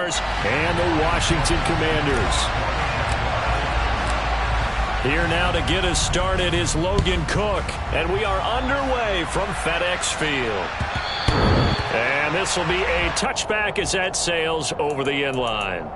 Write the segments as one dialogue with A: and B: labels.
A: Jaguars and the Washington Commanders. Here now to get us started is Logan Cook, and we are underway from FedEx Field. And this will be a touchback as that sails over the end line.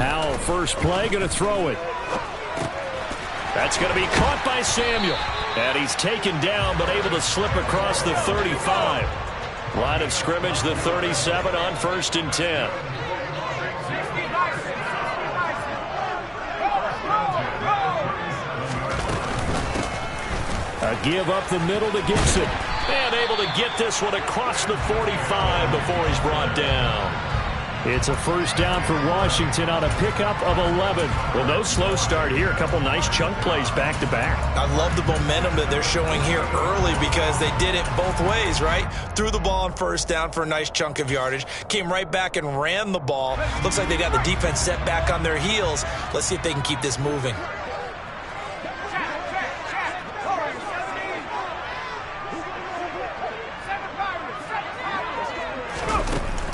A: Howell, first play, going to throw it. That's going to be caught by Samuel. And he's taken down, but able to slip across the 35. Line of scrimmage, the 37 on 1st and 10. A give up the middle to Gibson. And able to get this one across the 45 before he's brought down. It's a first down for Washington on a pickup of 11. Well, no slow start here. A couple nice chunk plays back-to-back.
B: I love the momentum that they're showing here early because they did it both ways, right? Threw the ball on first down for a nice chunk of yardage. Came right back and ran the ball. Looks like they got the defense set back on their heels. Let's see if they can keep this moving.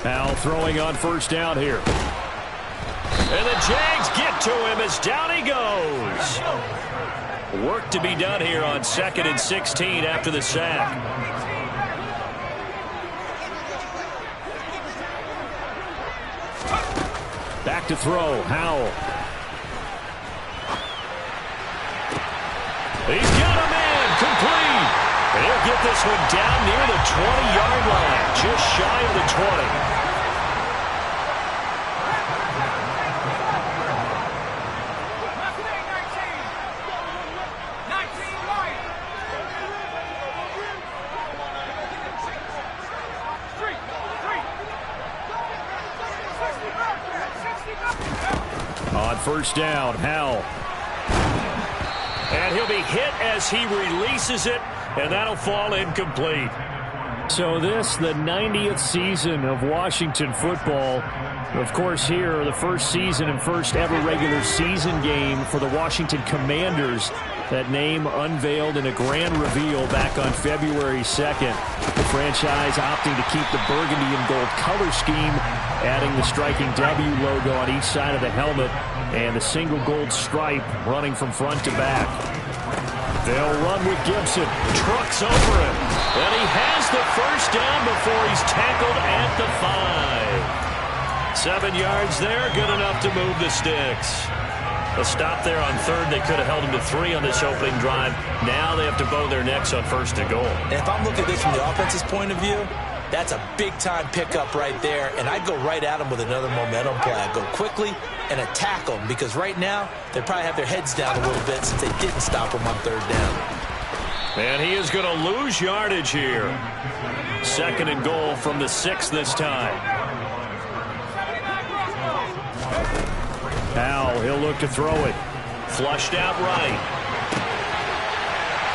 A: Howell throwing on first down here. And the Jags get to him as down he goes. Work to be done here on 2nd and 16 after the sack. Back to throw, Howell. He's got a man, complete. And he'll get this one down near the 20-yard line, just shy of the 20. On first down, Howell. And he'll be hit as he releases it, and that'll fall incomplete. So this, the 90th season of Washington football. Of course, here, the first season and first ever regular season game for the Washington Commanders. That name unveiled in a grand reveal back on February 2nd. The franchise opting to keep the burgundy and gold color scheme, adding the striking W logo on each side of the helmet and the single gold stripe running from front to back. They'll run with Gibson. Trucks over him. And he has the first down before he's tackled at the 5. 7 yards there, good enough to move the sticks. A stop there on 3rd. They could have held him to 3 on this opening drive. Now they have to bow their necks on 1st and goal.
B: And if I'm looking at this from the offense's point of view, that's a big-time pickup right there, and I'd go right at him with another momentum play. I'd go quickly and attack them because right now they probably have their heads down a little bit since they didn't stop him on 3rd down.
A: And he is going to lose yardage here. 2nd and goal from the 6 this time. Howell, he'll look to throw it. Flushed out right.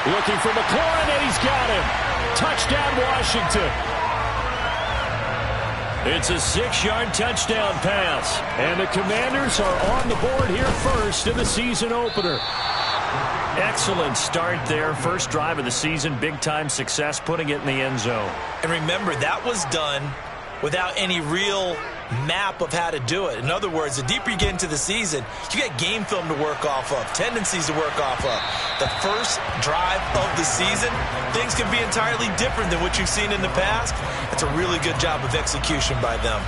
A: Looking for McLaurin, and he's got him. Touchdown, Washington. It's a 6-yard touchdown pass. And the Commanders are on the board here first in the season opener. Excellent start there. First drive of the season. Big-time success putting it in the end zone.
B: And remember, that was done without any real map of how to do it. In other words, the deeper you get into the season, you got game film to work off of, tendencies to work off of. The first drive of the season, things can be entirely different than what you've seen in the past. It's a really good job of execution by them.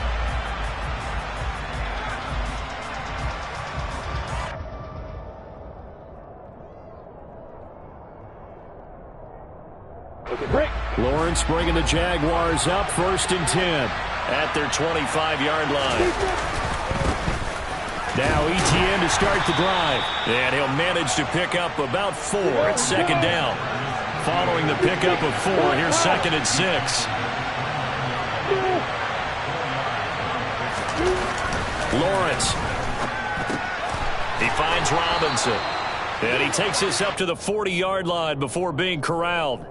A: Lawrence bringing the Jaguars up 1st and 10 at their 25-yard line. Now Etienne to start the drive. And he'll manage to pick up about 4 at 2nd down. Following the pickup of 4, here's 2nd and 6. Lawrence. He finds Robinson. And he takes this up to the 40-yard line before being corralled.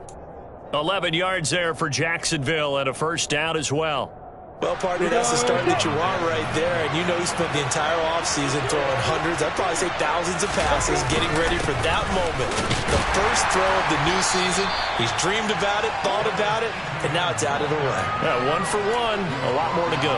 A: 11 yards there for Jacksonville and a first down as well.
B: Well, partner, that's the start that you want right there. And you know he spent the entire offseason throwing hundreds, I'd probably say thousands of passes, getting ready for that moment. The first throw of the new season. He's dreamed about it, thought about it, and now it's out of the way.
A: Yeah, 1 for 1, a lot more to go.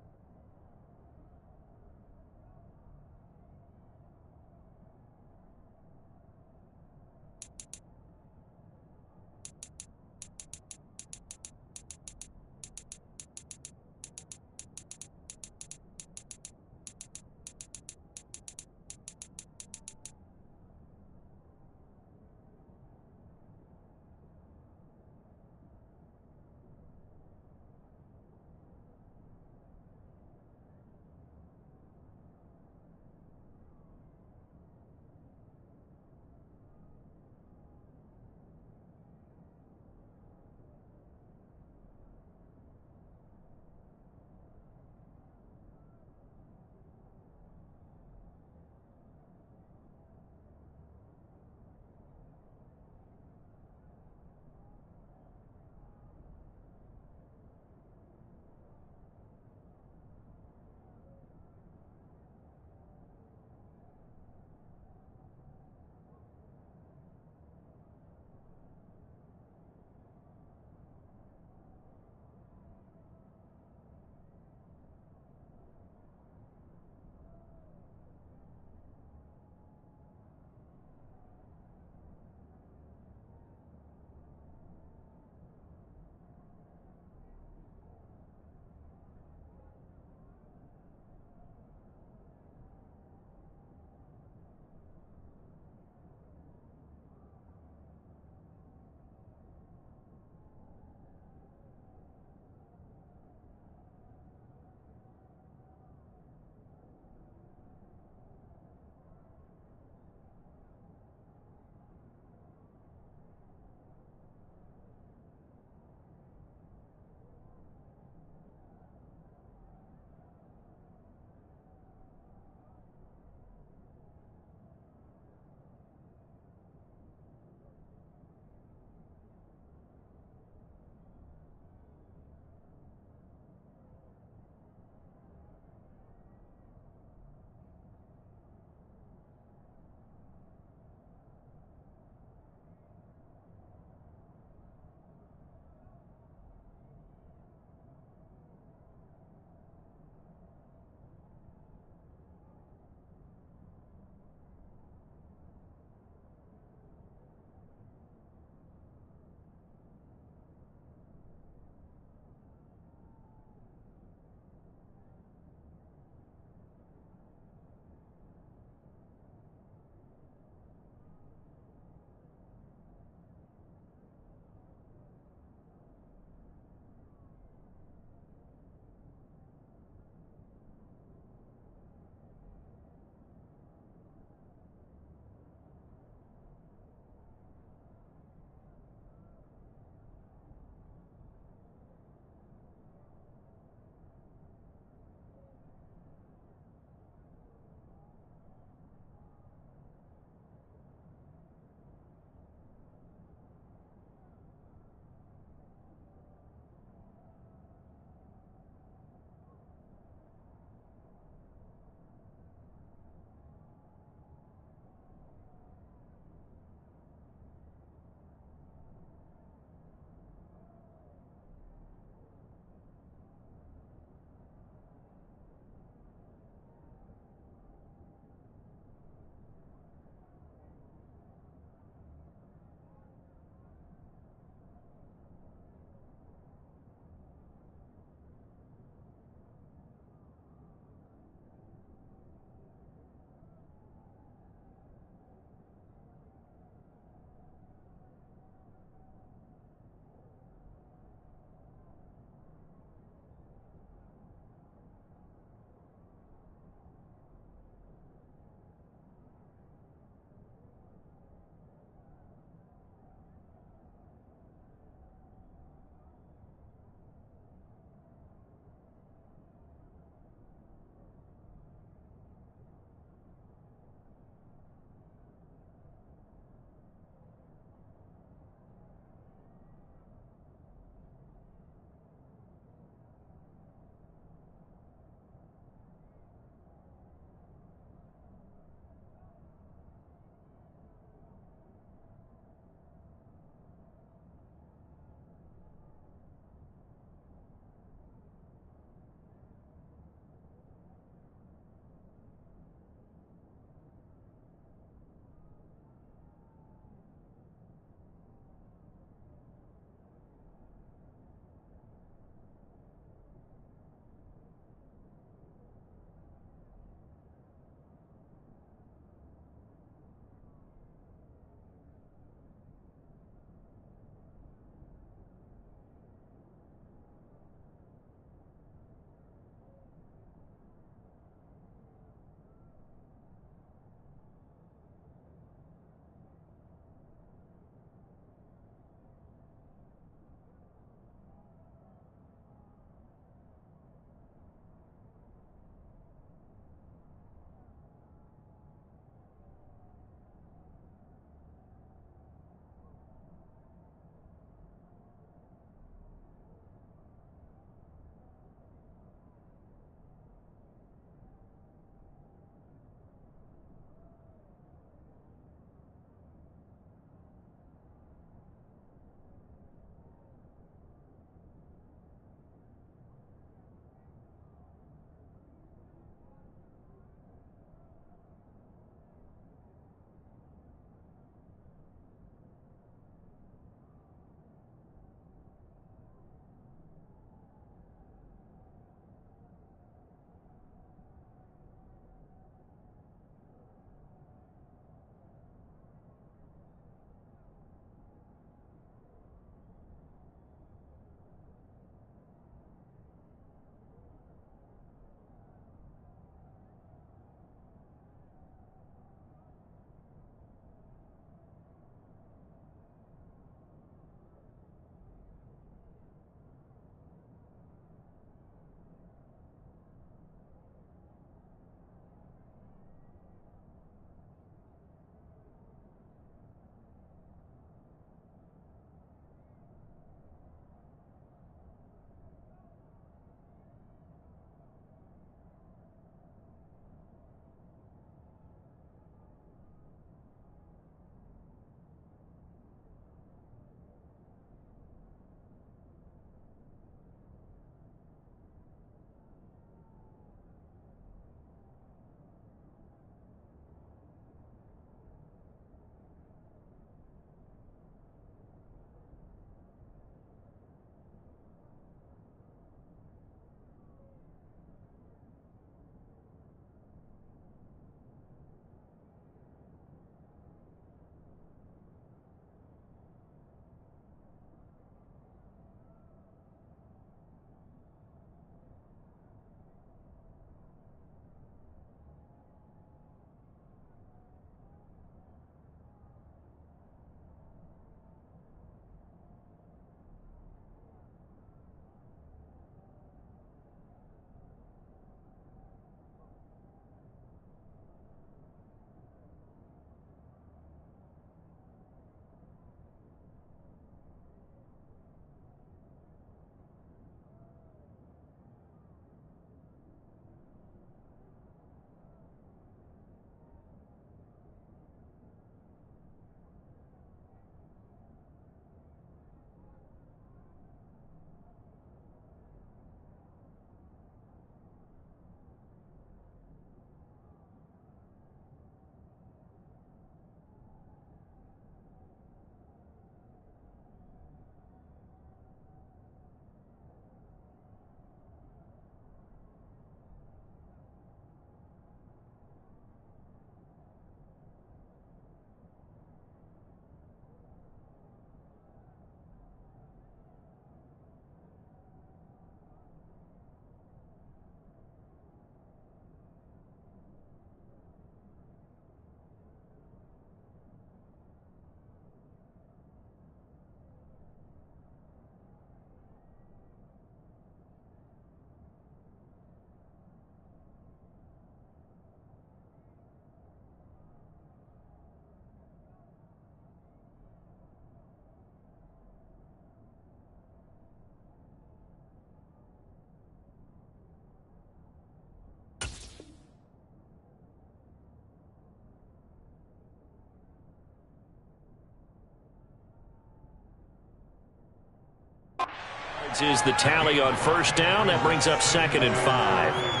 A: Is the tally on first down. That brings up 2nd and 5.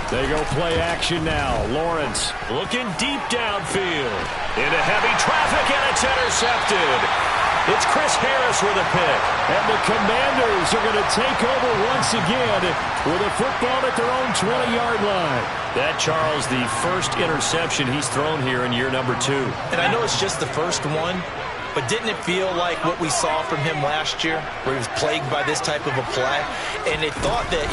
A: They go play action now. Lawrence looking deep downfield. Into heavy traffic, and it's intercepted. It's Chris Harris with a pick. And the Commanders are going to take over once again with a football at their own 20-yard line. That, Charles, the first interception he's thrown here in year number 2.
B: And I know it's just the first one, but didn't it feel like what we saw from him last year, where he was plagued by this type of a play? And they thought that,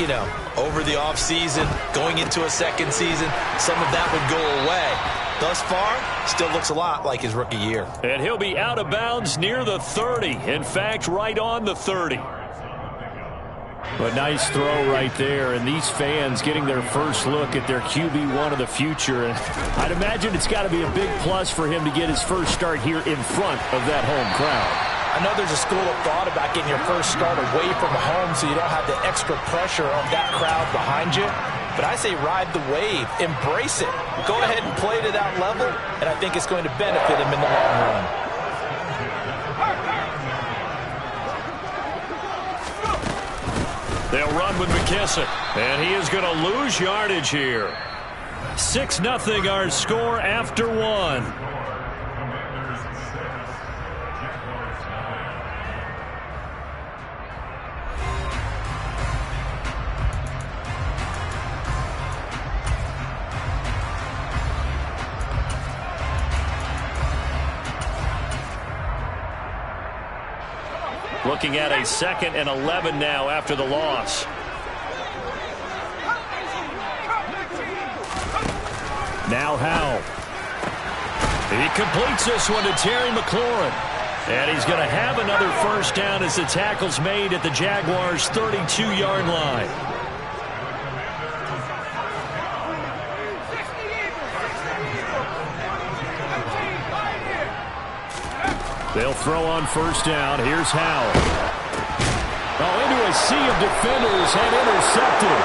B: over the offseason, going into a second season, some of that would go away. Thus far, still looks a lot like his rookie year.
A: And he'll be out of bounds near the 30. In fact, right on the 30. A nice throw right there, and these fans getting their first look at their QB1 of the future. And I'd imagine it's got to be a big plus for him to get his first start here in front of that home crowd.
B: I know there's a school of thought about getting your first start away from home so you don't have the extra pressure of that crowd behind you. But I say ride the wave. Embrace it. Go ahead and play to that level, and I think it's going to benefit him in the long run.
A: They'll run with McKissick, and he is going to lose yardage here. 6-0 our score after 1. Looking at a 2nd and 11 now after the loss. Now Howell. He completes this one to Terry McLaurin. And he's going to have another first down as the tackle's made at the Jaguars' 32-yard line. They'll throw on first down. Here's Howell. Oh, into a sea of defenders and intercepted.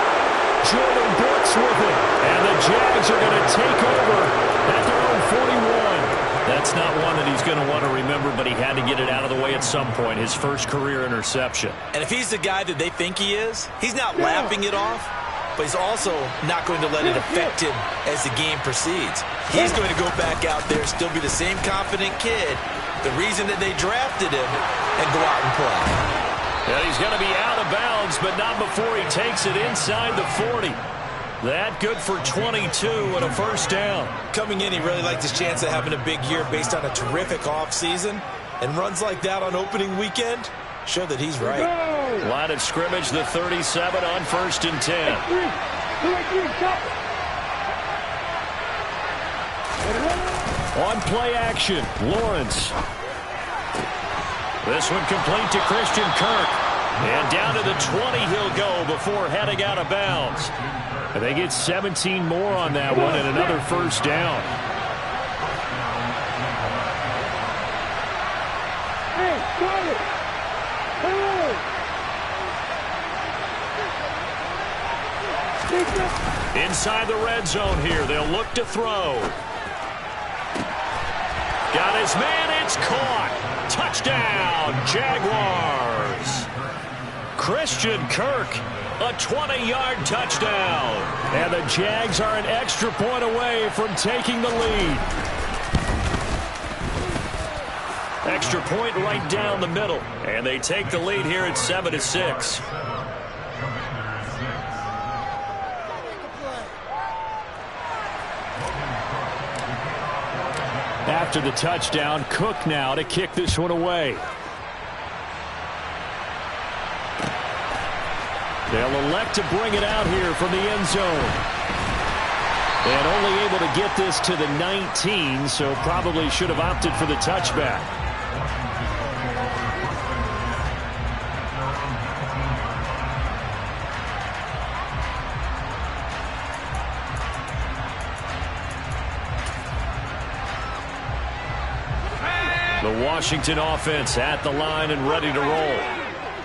A: Jordan Brooks with it. And the Jags are going to take over at their own 41. That's not one that he's going to want to remember, but he had to get it out of the way at some point. His first career interception.
B: And if he's the guy that they think he is, he's not laughing it off, but he's also not going to let it affect him as the game proceeds. He's going to go back out there, still be the same confident kid, the reason that they drafted him, and go out and play.
A: And he's going to be out of bounds, but not before he takes it inside the 40. That good for 22 and a first down.
B: Coming in, he really liked his chance of having a big year based on a terrific offseason. And runs like that on opening weekend show that he's right.
A: Line of scrimmage, the 37 on 1st and 10. On play action, Lawrence. This one complete to Christian Kirk. And down to the 20 he'll go before heading out of bounds. And they get 17 more on that one and another first down. Inside the red zone here, they'll look to throw. Got his man, it's caught. Touchdown, Jaguars. Christian Kirk, a 20-yard touchdown. And the Jags are an extra point away from taking the lead. Extra point right down the middle. And they take the lead here at 7-6. After the touchdown, Cook now to kick this one away. They'll elect to bring it out here from the end zone. And only able to get this to the 19, so probably should have opted for the touchback. Washington offense at the line and ready to roll.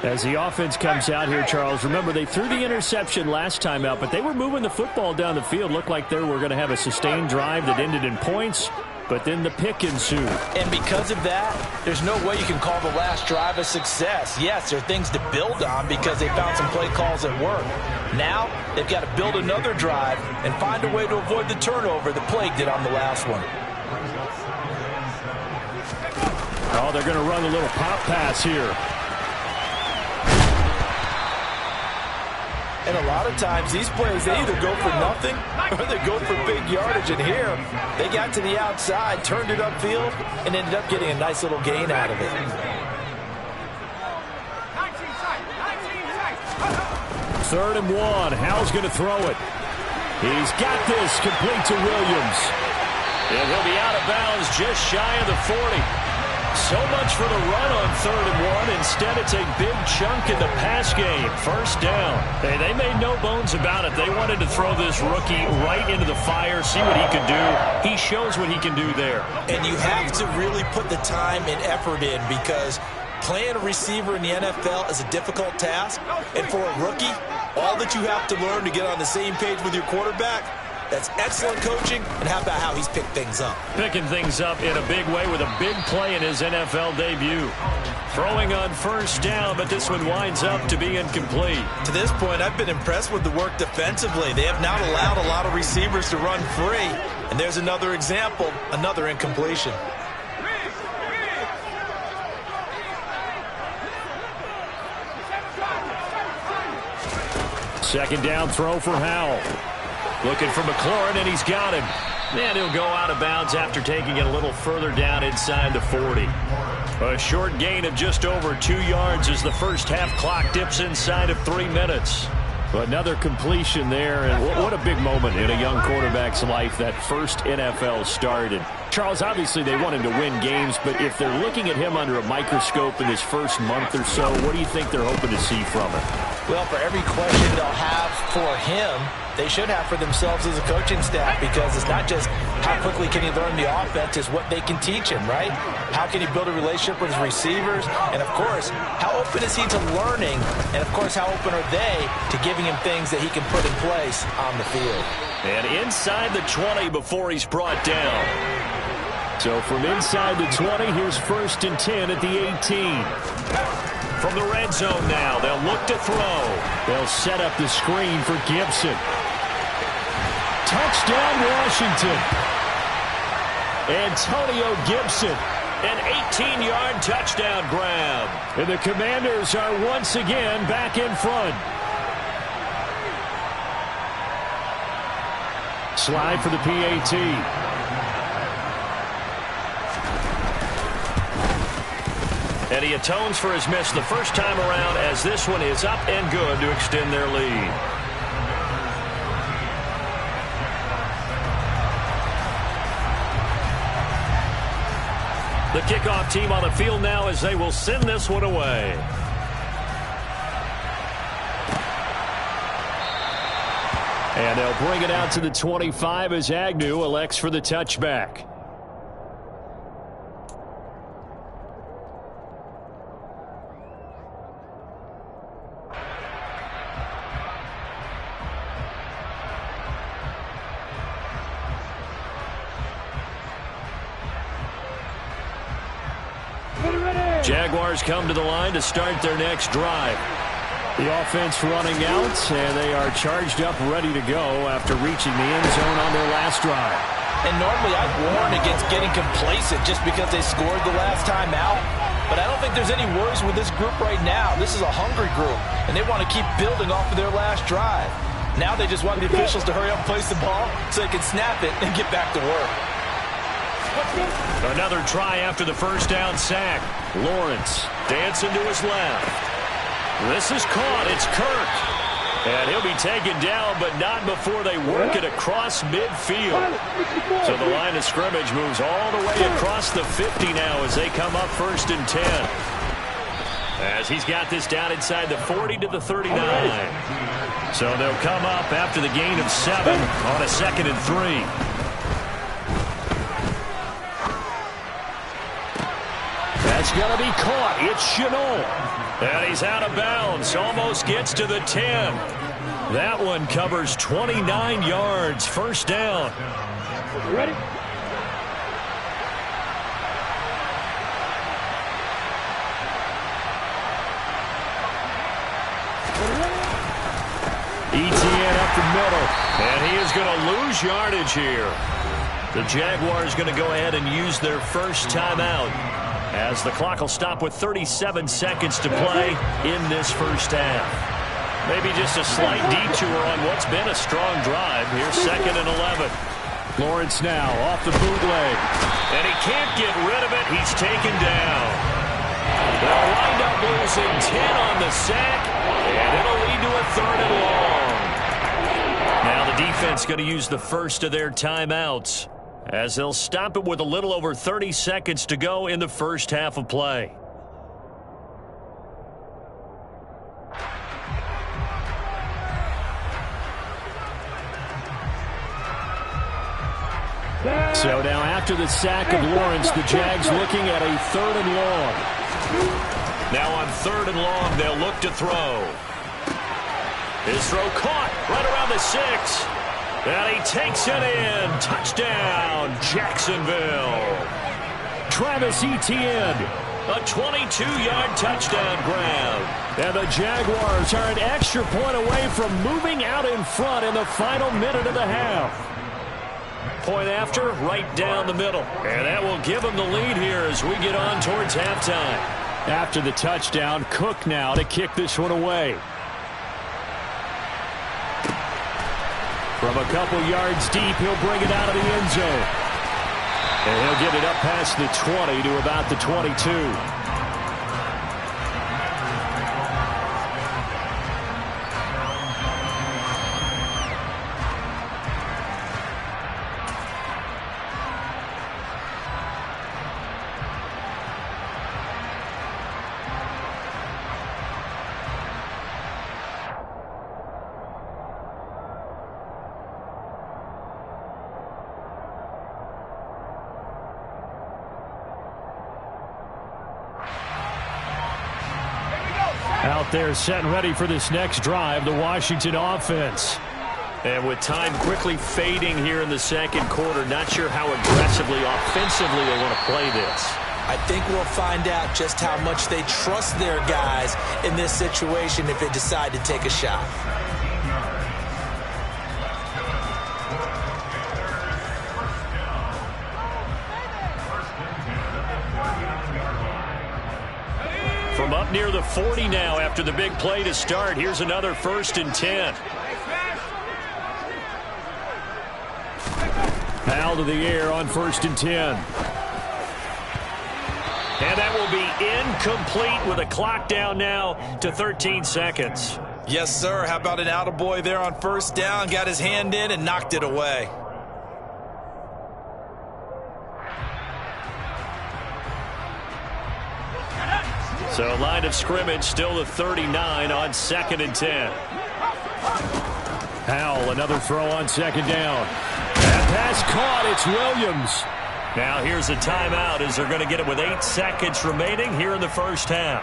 A: As the offense comes out here, Charles, remember they threw the interception last time out, but they were moving the football down the field. Looked like they were going to have a sustained drive that ended in points, but then the pick ensued.
B: And because of that, there's no way you can call the last drive a success. Yes, there are things to build on because they found some play calls that work. Now, they've got to build another drive and find a way to avoid the turnover that plagued it on the last one.
A: Oh, they're going to run a little pop pass here.
B: And a lot of times, these plays, they either go for nothing or they go for big yardage. And here, they got to the outside, turned it upfield, and ended up getting a nice little gain out of it.
A: Third and 1. Howell's going to throw it. He's got this complete to Williams. And he'll be out of bounds just shy of the 40. So much for the run on 3rd and 1. Instead, it's a big chunk in the pass game. First down. Hey, they made no bones about it. They wanted to throw this rookie right into the fire, see what he could do. He shows what he can do there.
B: And you have to really put the time and effort in because playing a receiver in the NFL is a difficult task. And for a rookie, all that you have to learn to get on the same page with your quarterback, that's excellent coaching, and how about how he's picked things up?
A: Picking things up in a big way with a big play in his NFL debut. Throwing on first down, but this one winds up to be incomplete.
B: To this point, I've been impressed with the work defensively. They have not allowed a lot of receivers to run free. And there's another example, another incompletion.
A: Second down throw for Howell. Looking for McLaurin, and he's got him. And he'll go out of bounds after taking it a little further down inside the 40. A short gain of just over 2 yards as the first half clock dips inside of 3 minutes. Another completion there, and what a big moment in a young quarterback's life, that first NFL start. And Charles, obviously they want him to win games, but if they're looking at him under a microscope in his first month or so, what do you think they're hoping to see from him?
B: Well, for every question they'll have for him, they should have for themselves as a coaching staff, because it's not just how quickly can he learn the offense, it's what they can teach him, right? How can he build a relationship with his receivers? And, of course, how open is he to learning? And, of course, how open are they to giving him things that he can put in place on the field?
A: And inside the 20 before he's brought down. So from inside the 20, here's 1st and 10 at the 18. From the red zone now, they'll look to throw. They'll set up the screen for Gibson. Touchdown, Washington. Antonio Gibson, an 18-yard touchdown grab. And the Commanders are once again back in front. Slide for the PAT. And he atones for his miss the first time around, as this one is up and good to extend their lead. The kickoff team on the field now as they will send this one away. And they'll bring it out to the 25 as Agnew elects for the touchback. Jaguars come to the line to start their next drive. The offense running out, and they are charged up, ready to go after reaching the end zone on their last drive.
B: And normally I'd warn against getting complacent just because they scored the last time out. But I don't think there's any worries with this group right now. This is a hungry group, and they want to keep building off of their last drive. Now they just want the officials to hurry up and place the ball so they can snap it and get back to work.
A: Another try after the first down sack. Lawrence dancing to his left. This is caught. It's Kirk. And he'll be taken down, but not before they work it across midfield. So the line of scrimmage moves all the way across the 50 now as they come up 1st and 10. As he's got this down inside the 40 to the 39. So they'll come up after the gain of 7 on a 2nd and 3. going to be caught. It's Shenault. And he's out of bounds. Almost gets to the 10. That one covers 29 yards. First down.
C: You ready?
A: Etienne up the middle. And he is going to lose yardage here. The Jaguars going to go ahead and use their first timeout, as the clock will stop with 37 seconds to play in this first half. Maybe just a slight detour on what's been a strong drive. Here's 2nd and 11. Lawrence now off the bootleg. And he can't get rid of it. He's taken down. They'll wind up losing 10 on the sack, and it'll lead to a 3rd and long. Now the defense going to use the first of their timeouts, as they'll stop it with a little over 30 seconds to go in the first half of play. So now after the sack of Lawrence, the Jags looking at a 3rd and long. Now on 3rd and long, they'll look to throw. His throw caught right around the 6. And he takes it in. Touchdown, Jacksonville. Travis Etienne, a 22-yard touchdown grab. And the Jaguars are an extra point away from moving out in front in the final minute of the half. Point after, right down the middle. And that will give them the lead here as we get on towards halftime. After the touchdown, Cook now to kick this one away. From a couple yards deep, he'll bring it out of the end zone. And he'll get it up past the 20 to about the 22. Out there set and ready for this next drive, the Washington offense. And with time quickly fading here in the second quarter, not sure how aggressively, offensively they want to play this.
B: I think we'll find out just how much they trust their guys in this situation if they decide to take a shot.
A: From up near the 40 now after the big play to start. Here's another 1st and 10. Foul to the air on 1st and 10. And that will be incomplete with a clock down now to 13 seconds.
B: Yes, sir. How about an attaboy there on 1st down? Got his hand in and knocked it away.
A: So line of scrimmage still the 39 on 2nd and 10. Howell, another throw on 2nd down. That pass caught. It's Williams. Now here's a timeout as they're going to get it with 8 seconds remaining here in the first half.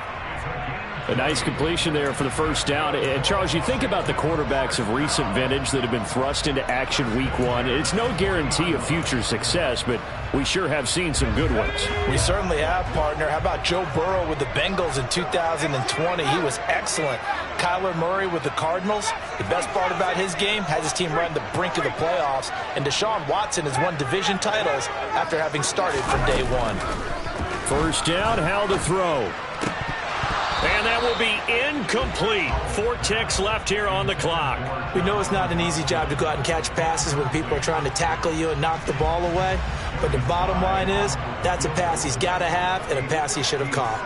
A: A nice completion there for the 1st down. And Charles, you think about the quarterbacks of recent vintage that have been thrust into action week 1. It's no guarantee of future success, but we sure have seen some good ones.
B: We certainly have, partner. How about Joe Burrow with the Bengals in 2020? He was excellent. Kyler Murray with the Cardinals. The best part about his game, has his team right on the brink of the playoffs. And Deshaun Watson has won division titles after having started from day 1.
A: 1st down, Howell to throw. And that will be incomplete. 4 ticks left here on the clock.
B: We know it's not an easy job to go out and catch passes when people are trying to tackle you and knock the ball away. But the bottom line is, that's a pass he's got to have and a pass he should have caught.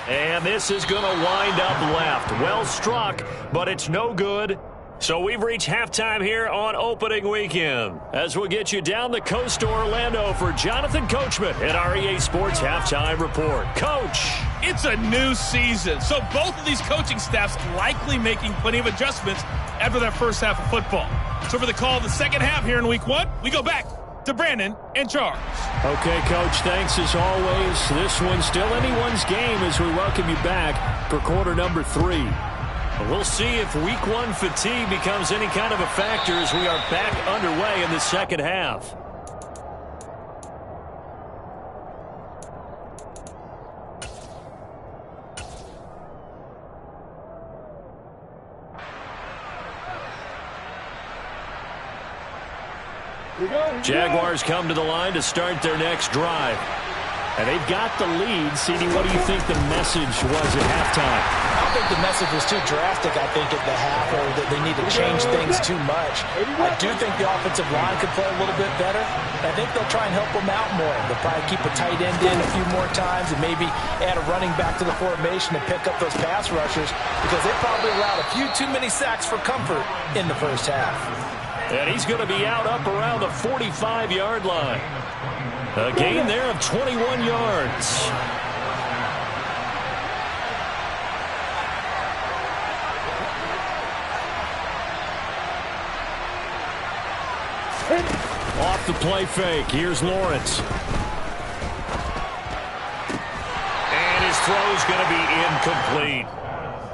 A: And this is going to wind up left. Well struck, but it's no good. So we've reached halftime here on opening weekend. As we'll get you down the coast to Orlando for Jonathan Coachman at our EA Sports Halftime Report. Coach.
D: It's a new season, so both of these coaching staffs likely making plenty of adjustments after that first half of football. So for the call of the second half here in week 1, we go back to Brandon and Charles.
A: Okay, Coach, thanks as always. This one's still anyone's game as we welcome you back for quarter number 3. We'll see if week 1 fatigue becomes any kind of a factor as we are back underway in the second half. Jaguars come to the line to start their next drive. And they've got the lead. CD, what do you think the message was at halftime?
B: I don't think the message was too drastic, I think, at the half, or that they need to change things too much. I do think the offensive line could play a little bit better. I think they'll try and help them out more. They'll probably keep a tight end in a few more times and maybe add a running back to the formation to pick up those pass rushers, because they probably allowed a few too many sacks for comfort in the first half.
A: And he's going to be out up around the 45-yard line. A gain there of 21 yards. Off the play fake. Here's Lawrence. And his throw's going to be incomplete.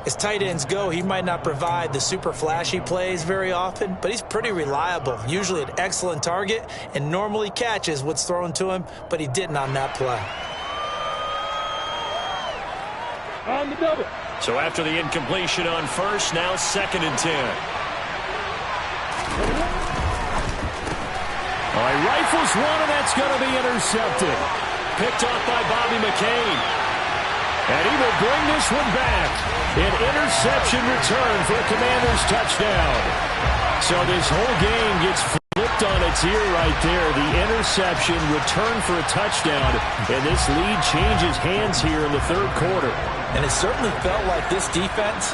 B: As tight ends go, he might not provide the super flashy plays very often, but he's pretty reliable, usually an excellent target, and normally catches what's thrown to him, but he didn't on that play.
A: On the double. So after the incompletion on first, now 2nd and 10. All right, rifles one, and that's going to be intercepted. Picked off by Bobby McCain. And he will bring this one back. An interception return for a Commanders touchdown. So this whole game gets flipped on its ear right there. The interception return for a touchdown. And this lead changes hands here in the 3rd quarter.
B: And it certainly felt like this defense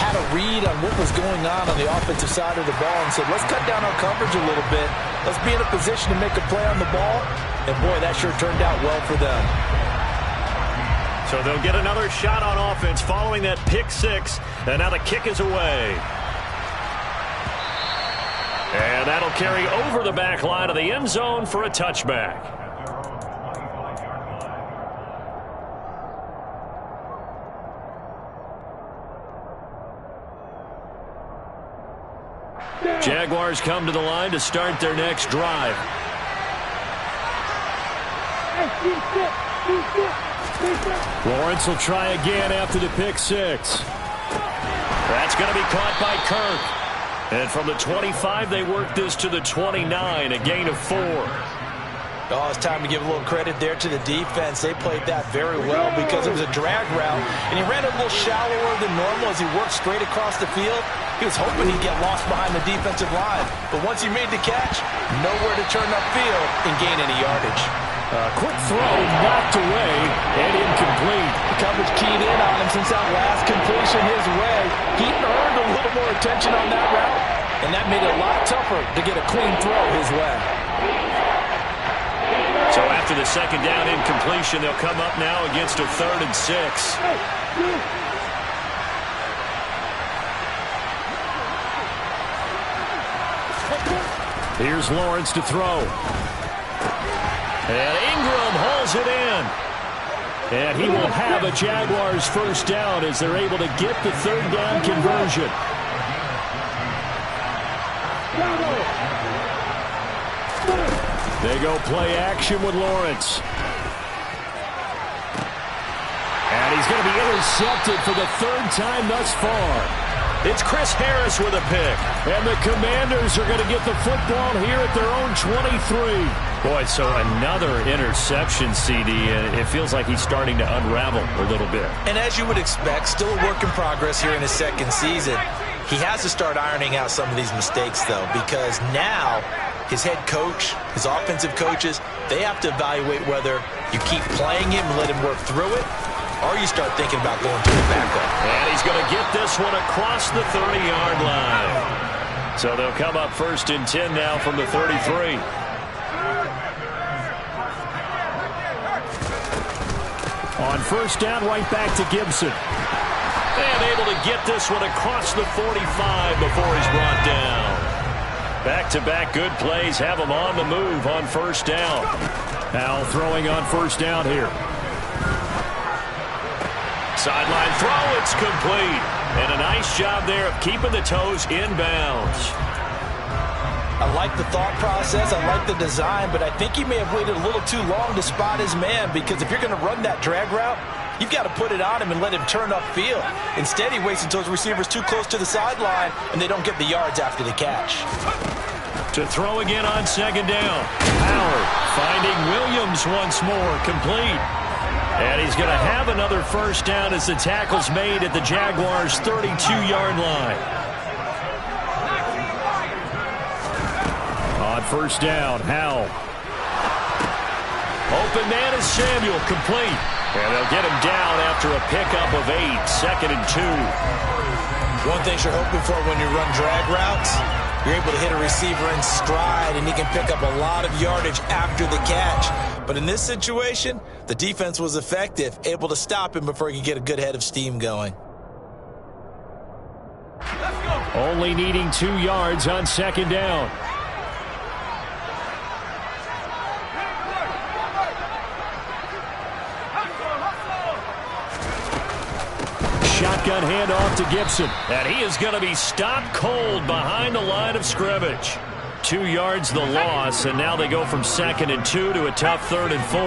B: had a read on what was going on the offensive side of the ball and said, let's cut down our coverage a little bit. Let's be in a position to make a play on the ball. And, boy, that sure turned out well for them.
A: So they'll get another shot on offense following that pick 6. And now the kick is away. And that'll carry over the back line of the end zone for a touchback. Jaguars come to the line to start their next drive. Lawrence will try again after the pick 6. That's going to be caught by Kirk. And from the 25, they work this to the 29, a gain of 4.
B: Oh, it's time to give a little credit there to the defense. They played that very well because it was a drag route, and he ran a little shallower than normal as he worked straight across the field. He was hoping he'd get lost behind the defensive line, but once he made the catch, nowhere to turn upfield and gain any yardage.
A: Quick throw, knocked away, and incomplete.
B: The coverage keyed in on him since that last completion his way. He earned a little more attention on that route, and that made it a lot tougher to get a clean throw his way.
A: So after the 2nd down incompletion, they'll come up now against a 3rd and 6. Here's Lawrence to throw. And Ingram hauls it in. And he will have a Jaguars 1st down as they're able to get the 3rd down conversion. They go play action with Lawrence. And he's going to be intercepted for the 3rd time thus far. It's Chris Harris with a pick. And the Commanders are going to get the football here at their own 23. Boy, so another interception, CD, and it feels like he's starting to unravel a little bit.
B: And as you would expect, still a work in progress here in his 2nd season. He has to start ironing out some of these mistakes, though, because now his head coach, his offensive coaches, they have to evaluate whether you keep playing him and let him work through it, or you start thinking about going to the backup.
A: And he's going to get this one across the 30-yard line. So they'll come up 1st and 10 now from the 33. On 1st down, right back to Gibson. And able to get this one across the 45 before he's brought down. Back-to-back good plays have him on the move on 1st down. Howell throwing on first down here. Sideline throw, it's complete. And a nice job there of keeping the toes inbounds.
B: I like the thought process, I like the design, but I think he may have waited a little too long to spot his man, because if you're going to run that drag route, you've got to put it on him and let him turn upfield. Instead, he waits until his receiver's too close to the sideline, and they don't get the yards after the catch.
A: To throw again on second down. Howard finding Williams once more, complete. And he's going to have another first down as the tackle's made at the Jaguars' 32-yard line. On first down, Howell. Open man is Samuel, complete. And they'll get him down after a pickup of 8, 2nd and 2.
B: One thing you're hoping for when you run drag routes, you're able to hit a receiver in stride, and he can pick up a lot of yardage after the catch. But in this situation, the defense was effective, able to stop him before he could get a good head of steam going.
A: Only needing 2 yards on second down. Shotgun handoff to Gibson. And he is going to be stopped cold behind the line of scrimmage. 2 yards the loss, and now they go from 2nd and 2 to a tough 3rd and 4.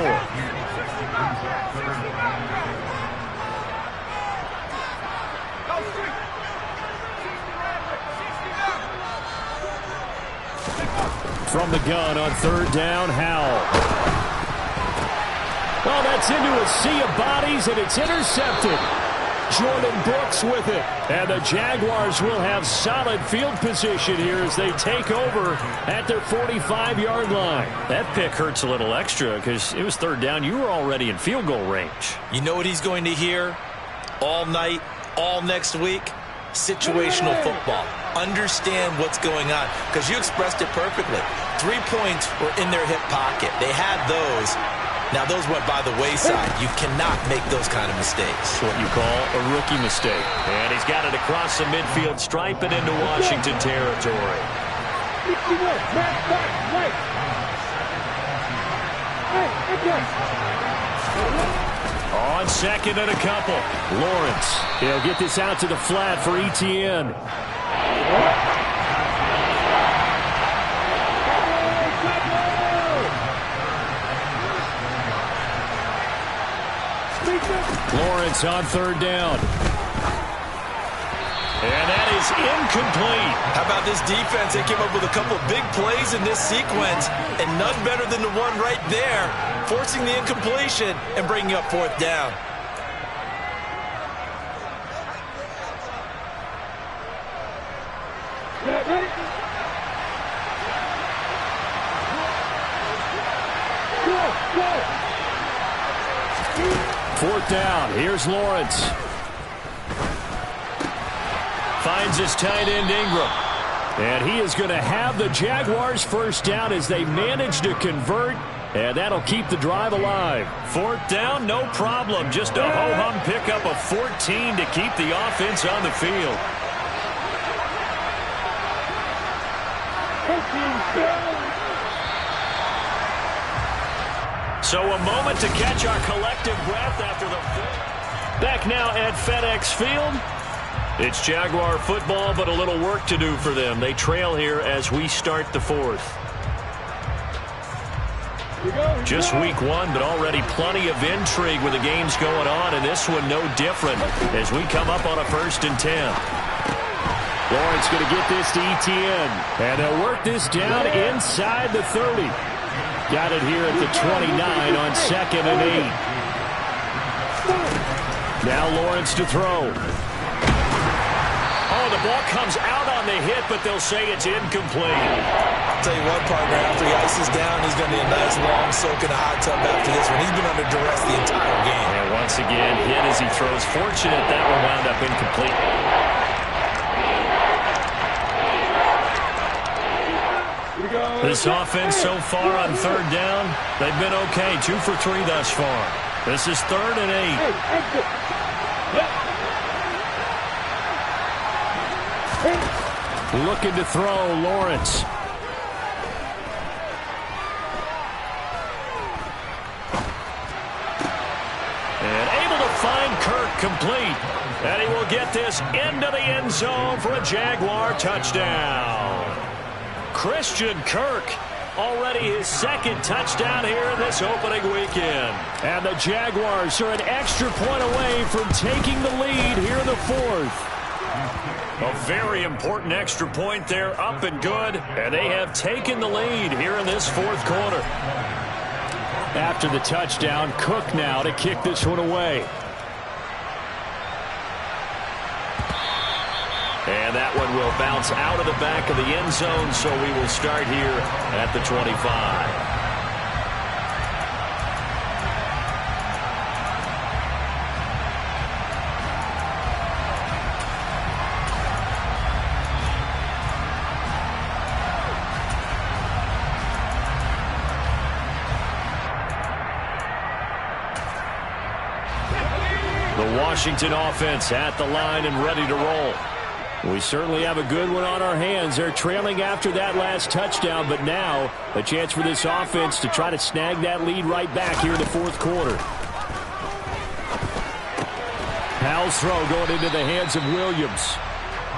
A: From the gun on 3rd down, Howell. Oh, that's into a sea of bodies, and it's intercepted. Jordan Brooks with it. And the Jaguars will have solid field position here as they take over at their 45-yard line. That pick hurts a little extra because it was 3rd down. You were already in field goal range.
B: You know what he's going to hear all night, all next week? Situational football. Understand what's going on, because you expressed it perfectly. 3 points were in their hip pocket. They had those. Now, those went by the wayside. You cannot make those kind of mistakes.
A: What you call a rookie mistake. And he's got it across the midfield stripe and into Washington territory. On 2nd and a couple. Lawrence. He'll get this out to the flat for Etienne. Lawrence on 3rd down. And that is incomplete.
B: How about this defense? They came up with a couple big plays in this sequence, and none better than the one right there, forcing the incompletion and bringing up 4th down.
A: Fourth down. Here's Lawrence. Finds his tight end Ingram. And he is going to have the Jaguars first down as they manage to convert. And that'll keep the drive alive. 4th down, no problem. Just a ho-hum pickup of 14 to keep the offense on the field. So a moment to catch our collective breath after the fourth. Back now at FedEx Field. It's Jaguar football, but a little work to do for them. They trail here as we start the 4th. Just week 1, but already plenty of intrigue with the games going on, and this one no different as we come up on a 1st and 10. Lawrence going to get this to Etienne, and they'll work this down inside the 30. Got it here at the 29 on 2nd and 8. Now Lawrence to throw. Oh, the ball comes out on the hit, but they'll say it's incomplete.
B: I'll tell you what, partner, after he ices down, he's going to be a nice long soak in a hot tub after this one. He's been under duress the entire game.
A: And once again, hit as he throws. Fortunate that one wound up incomplete. This offense so far on 3rd down, they've been okay. 2 for 3 thus far. This is 3rd and 8. Looking to throw, Lawrence. complete. And he will get this into the end zone for a Jaguar touchdown. Christian Kirk, already his second touchdown here in this opening weekend. And the Jaguars are an extra point away from taking the lead here in the fourth. A very important extra point there, up and good. And they have taken the lead here in this fourth quarter. After the touchdown, Cook now to kick this one away. And that one will bounce out of the back of the end zone, so we will start here at the 25. The Washington offense at the line and ready to roll. We certainly have a good one on our hands. They're trailing after that last touchdown, but now a chance for this offense to try to snag that lead right back here in the fourth quarter. Howell's throw going into the hands of Williams.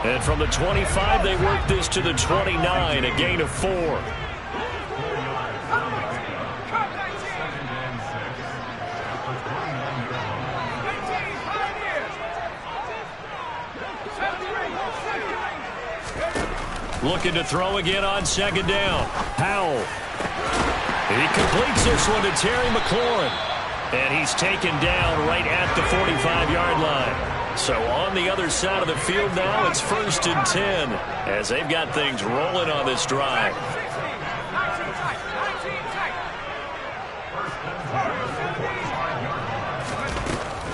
A: And from the 25, they work this to the 29, a gain of 4. Looking to throw again on second down. Howell. He completes this one to Terry McLaurin. And he's taken down right at the 45-yard line. So on the other side of the field now, it's 1st and 10 as they've got things rolling on this drive.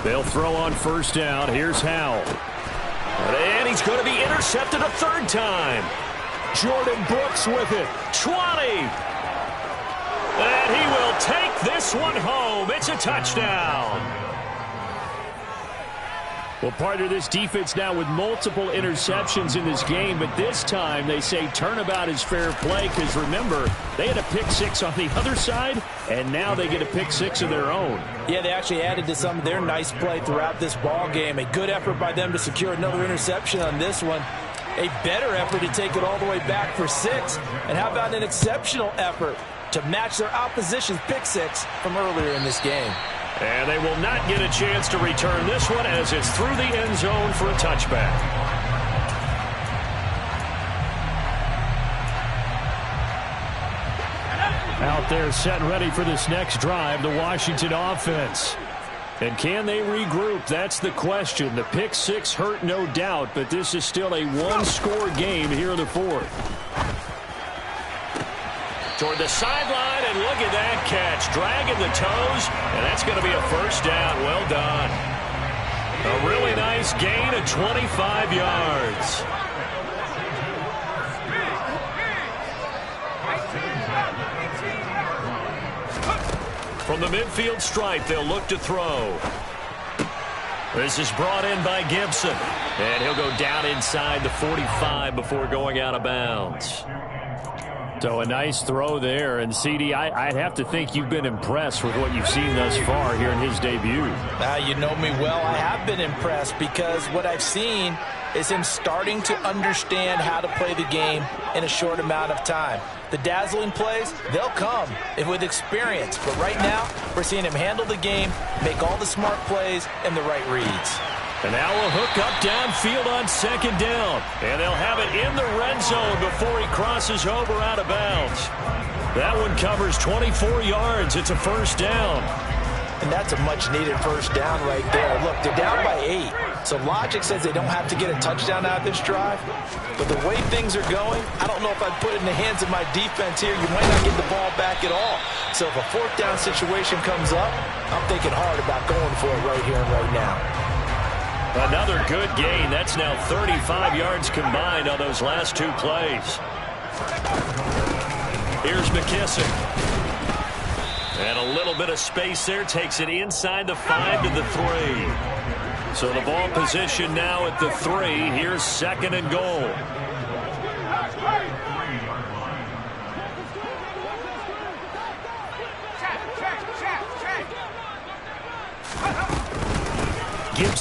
A: They'll throw on first down. Here's Howell. And he's going to be intercepted a third time. Jordan Brooks with it. 20. And he will take this one home. It's a touchdown. Well, partner, this defense now with multiple interceptions in this game, but this time they say turnabout is fair play because, remember, they had a pick six on the other side, and now they get a pick six of their own.
B: Yeah, they actually added to some of their nice play throughout this ball game. A good effort by them to secure another interception on this one. A better effort to take it all the way back for 6. And how about an exceptional effort to match their opposition's pick six from earlier in this game.
A: And they will not get a chance to return this one as it's through the end zone for a touchback. Out there set and ready for this next drive, the Washington offense. And can they regroup? That's the question. The pick six hurt, no doubt, but this is still a one-score game here in the fourth. Toward the sideline, and look at that catch. Dragging the toes, and that's going to be a first down. Well done. A really nice gain of 25 yards. From the midfield stripe, they'll look to throw. This is brought in by Gibson. And he'll go down inside the 45 before going out of bounds. So a nice throw there. And, CD, I'd have to think you've been impressed with what you've seen thus far here in his debut.
B: You know me well. I have been impressed because what I've seen is him starting to understand how to play the game in a short amount of time. The dazzling plays, they'll come with experience. But right now, we're seeing him handle the game, make all the smart plays, and the right reads.
A: And now a hook up downfield on second down. And they'll have it in the red zone before he crosses over out of bounds. That one covers 24 yards. It's a first down.
B: And that's a much-needed first down right there. Look, they're down by 8. So logic says they don't have to get a touchdown out of this drive. But the way things are going, I don't know if I'd put it in the hands of my defense here. You might not get the ball back at all. So if a fourth down situation comes up, I'm thinking hard about going for it right here and right now.
A: Another good gain. That's now 35 yards combined on those last two plays. Here's McKissick. And a little bit of space there. Takes it inside the 5 to the 3. So the ball position now at the 3. Here's second and goal.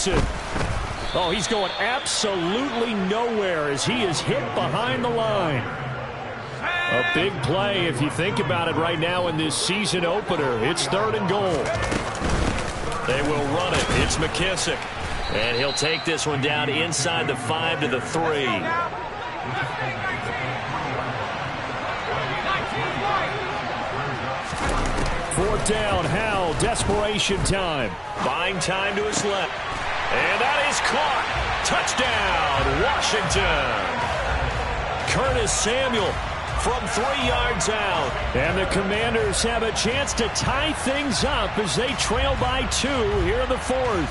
A: Gibson. Oh, he's going absolutely nowhere as he is hit behind the line. A big play if you think about it right now in this season opener. It's 3rd and goal. They will run it. It's McKissick. And he'll take this one down inside the 5 to the 3. 4th down, Howell, desperation time. Buying time to his left. And that is caught. Touchdown, Washington. Curtis Samuel from 3 yards out. And the Commanders have a chance to tie things up as they trail by 2 here in the 4th.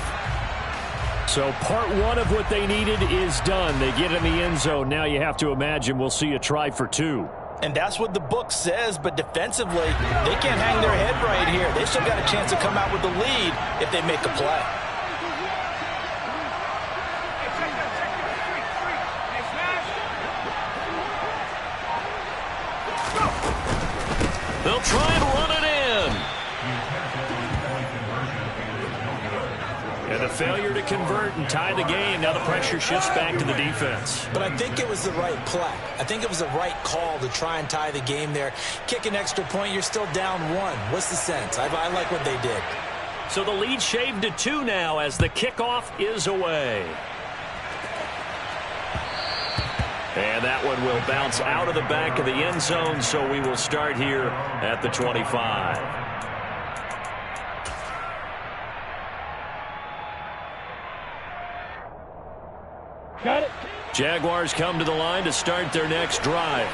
A: So part 1 of what they needed is done. They get in the end zone. Now you have to imagine we'll see a try for 2.
B: And that's what the book says, but defensively, they can't hang their head right here. They still got a chance to come out with the lead if they make a play.
A: They'll try and run it in. And a failure to convert and tie the game. Now the pressure shifts back to the defense.
B: But I think it was the right play. I think it was the right call to try and tie the game there. Kick an extra point, you're still down 1. What's the sense? I like what they did.
A: So the lead shaved to 2 now as the kickoff is away. And that one will bounce out of the back of the end zone, so we will start here at the 25.
D: Got it.
A: Jaguars come to the line to start their next drive.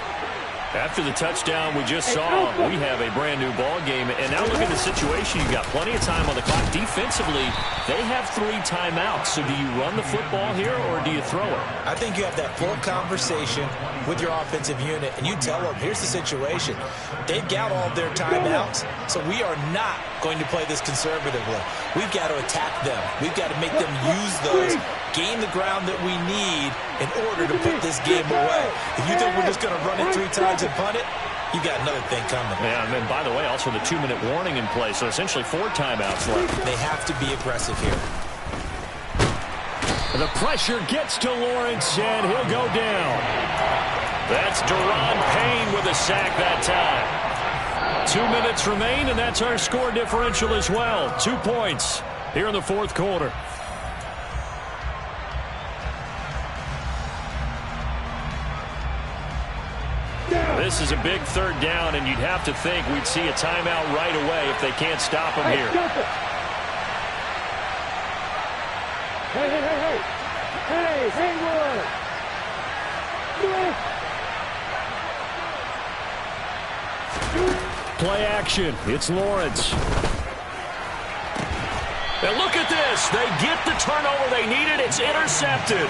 A: After the touchdown we just saw, we have a brand-new ball game. And now look at the situation. You've got plenty of time on the clock. Defensively, they have 3 timeouts. So do you run the football here or do you throw it?
B: I think you have that full conversation with your offensive unit, and you tell them, here's the situation. They've got all their timeouts, so we are not going to play this conservatively. We've got to attack them. We've got to make them use those, gain the ground that we need in order to put this game away. If you think we're just going to run it 3 times and punt it, you got another thing coming.
A: Yeah, and then, by the way, also the 2-minute warning in play, so essentially 4 timeouts left.
B: They have to be aggressive here.
A: The pressure gets to Lawrence, and he'll go down. That's Deron Payne with a sack that time. 2 minutes remain, and that's our score differential as well. 2 points here in the 4th quarter. This is a big 3rd down, and you'd have to think we'd see a timeout right away if they can't stop him here.
D: Hey, Haywood!
A: Play action. It's Lawrence. And look at this. They get the turnover they needed. It's intercepted.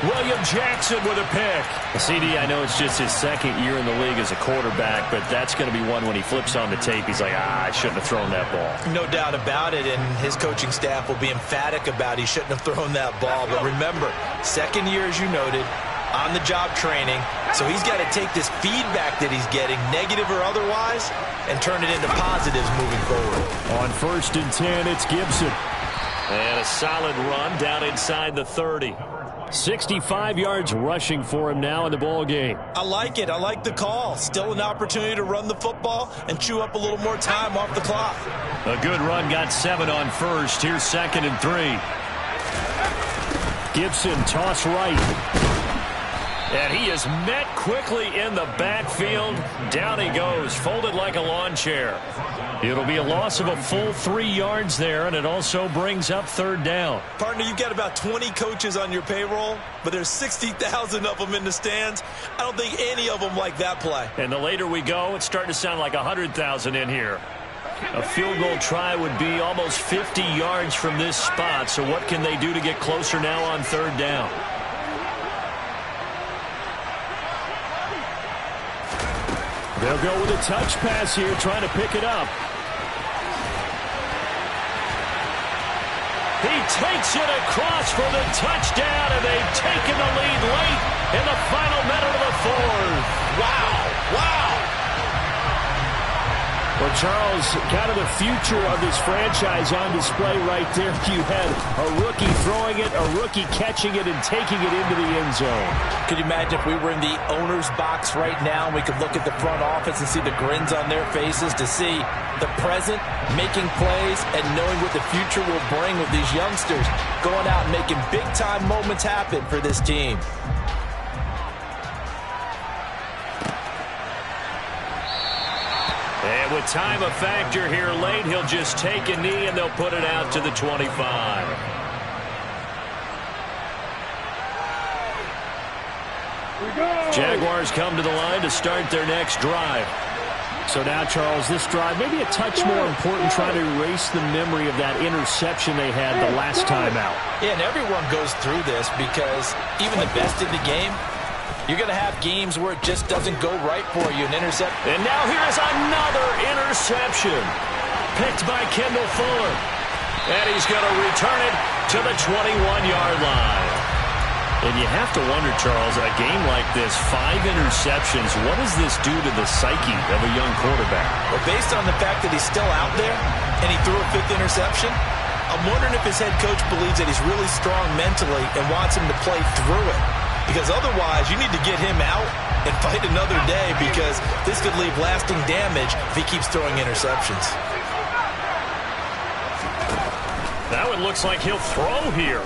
A: William Jackson with a pick. CD, I know it's just his 2nd year in the league as a quarterback, but that's going to be one when he flips on the tape. He's like, I shouldn't have thrown that ball.
B: No doubt about it, and his coaching staff will be emphatic about he shouldn't have thrown that ball. But remember, 2nd year, as you noted, on-the-job training, so he's got to take this feedback that he's getting, negative or otherwise, and turn it into positives moving forward.
A: On 1st and 10, it's Gibson. And a solid run down inside the 30. 65 yards rushing for him now in the ball game.
B: I like it. I like the call. Still an opportunity to run the football and chew up a little more time off the clock.
A: A good run, got 7 on 1st. Here's 2nd and 3. Gibson toss right. And he is met quickly in the backfield. Down he goes, folded like a lawn chair. It'll be a loss of a full 3 yards there, and it also brings up 3rd down.
B: Partner, you've got about 20 coaches on your payroll, but there's 60,000 of them in the stands. I don't think any of them like that play.
A: And the later we go, it's starting to sound like 100,000 in here. A field goal try would be almost 50 yards from this spot, so what can they do to get closer now on 3rd down? They'll go with a touch pass here, trying to pick it up. He takes it across for the touchdown, and they've taken the lead late in the final minute of the 4th.
B: Wow. Wow.
A: Well, Charles, kind of the future of this franchise on display right there. You had a rookie throwing it, a rookie catching it, and taking it into the end zone.
B: Could you imagine if we were in the owner's box right now and we could look at the front office and see the grins on their faces, to see the present making plays and knowing what the future will bring with these youngsters going out and making big-time moments happen for this team.
A: And with time a factor here late, he'll just take a knee and they'll put it out to the 25. Jaguars come to the line to start their next drive. So now, Charles, this drive maybe a touch more important, trying to erase the memory of that interception they had the last time out.
B: Yeah, and everyone goes through this because even the best in the game, you're going to have games where it just doesn't go right for you. An intercept.
A: And now here's another interception. Picked by Kendall Fuller. And he's going to return it to the 21-yard line. And you have to wonder, Charles, a game like this, 5 interceptions, what does this do to the psyche of a young quarterback?
B: Well, based on the fact that he's still out there and he threw a 5th interception, I'm wondering if his head coach believes that he's really strong mentally and wants him to play through it. Because otherwise, you need to get him out and fight another day, because this could leave lasting damage if he keeps throwing interceptions.
A: Now it looks like he'll throw here.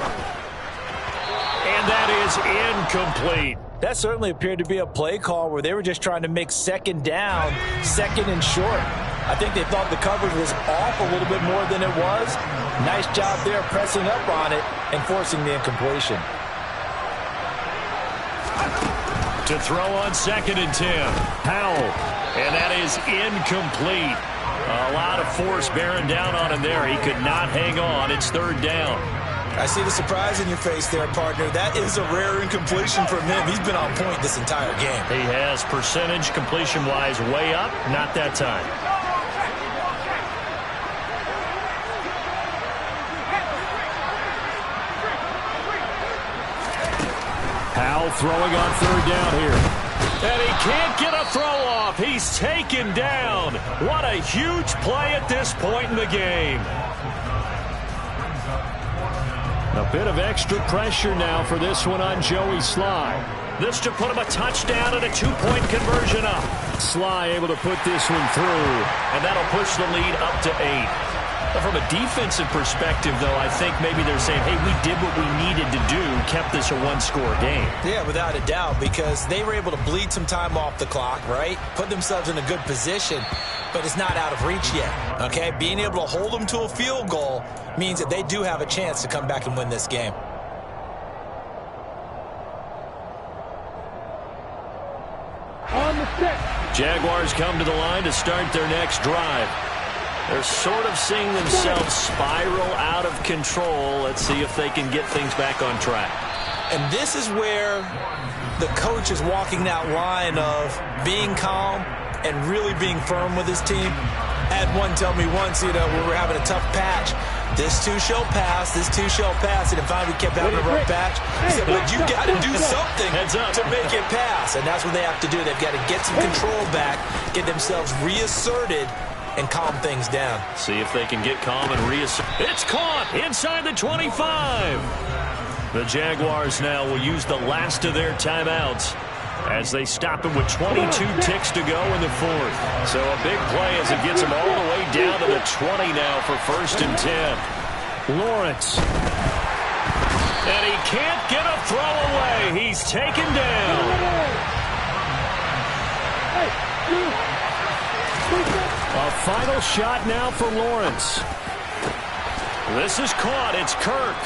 A: And that is incomplete.
B: That certainly appeared to be a play call where they were just trying to make second down, second and short. I think they thought the coverage was off a little bit more than it was. Nice job there pressing up on it and forcing the incompletion.
A: To throw on 2nd and 10. Powell. And that is incomplete. A lot of force bearing down on him there. He could not hang on. It's 3rd down.
B: I see the surprise in your face there, partner. That is a rare incompletion from him. He's been on point this entire game.
A: He has, percentage completion-wise way up. Not that time. Powell throwing on 3rd down here. And he can't get a throw off. He's taken down. What a huge play at this point in the game. A bit of extra pressure now for this one on Joey Sly. This to put him a touchdown and a 2-point conversion up. Sly able to put this one through, and that'll push the lead up to 8. But from a defensive perspective, though, I think maybe they're saying, hey, we did what we needed to do, kept this a 1-score game.
B: Yeah, without a doubt, because they were able to bleed some time off the clock, right? Put themselves in a good position, but it's not out of reach yet, okay? Being able to hold them to a field goal means that they do have a chance to come back and win this game.
C: On the stick.
A: Jaguars come to the line to start their next drive. They're sort of seeing themselves spiral out of control. Let's see if they can get things back on track.
B: And this is where the coach is walking that line of being calm and really being firm with his team. I had one tell me once, you know, we were having a tough patch. This too shall pass, this too shall pass. And finally we kept having a rough patch. He said, but you got to do something to make it pass. And that's what they have to do. They've got to get some control back, get themselves reasserted, and calm things down.
A: See if they can get calm and reassert. It's caught inside the 25. The Jaguars now will use the last of their timeouts as they stop him with 22 ticks to go in the 4th. So a big play as it gets him all the way down to the 20 now for 1st and 10. Lawrence. And he can't get a throw away. He's taken down. A final shot now for Lawrence. This is caught. It's Kirk.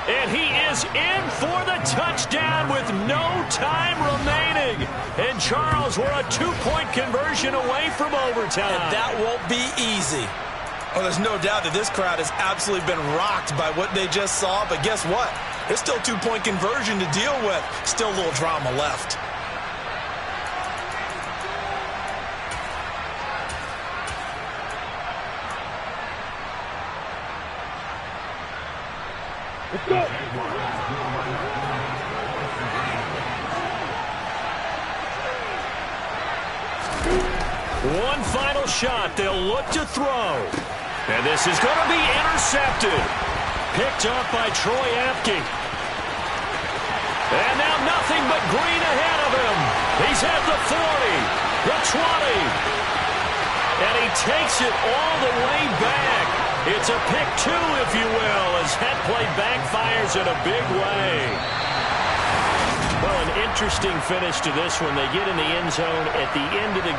A: And he is in for the touchdown with no time remaining. And Charles, we're a 2-point conversion away from overtime.
B: And that won't be easy. Oh, there's no doubt that this crowd has absolutely been rocked by what they just saw. But guess what? There's still a 2-point conversion to deal with. Still a little drama left.
C: Let's go.
A: One final shot. They'll look to throw. And this is going to be intercepted. Picked up by Troy Apke. And now nothing but green ahead of him. He's at the 40, the 20. And he takes it all the way back. It's a pick 2, if you will, as that play backfires in a big way. Well, an interesting finish to this one. They get in the end zone at the end of the game.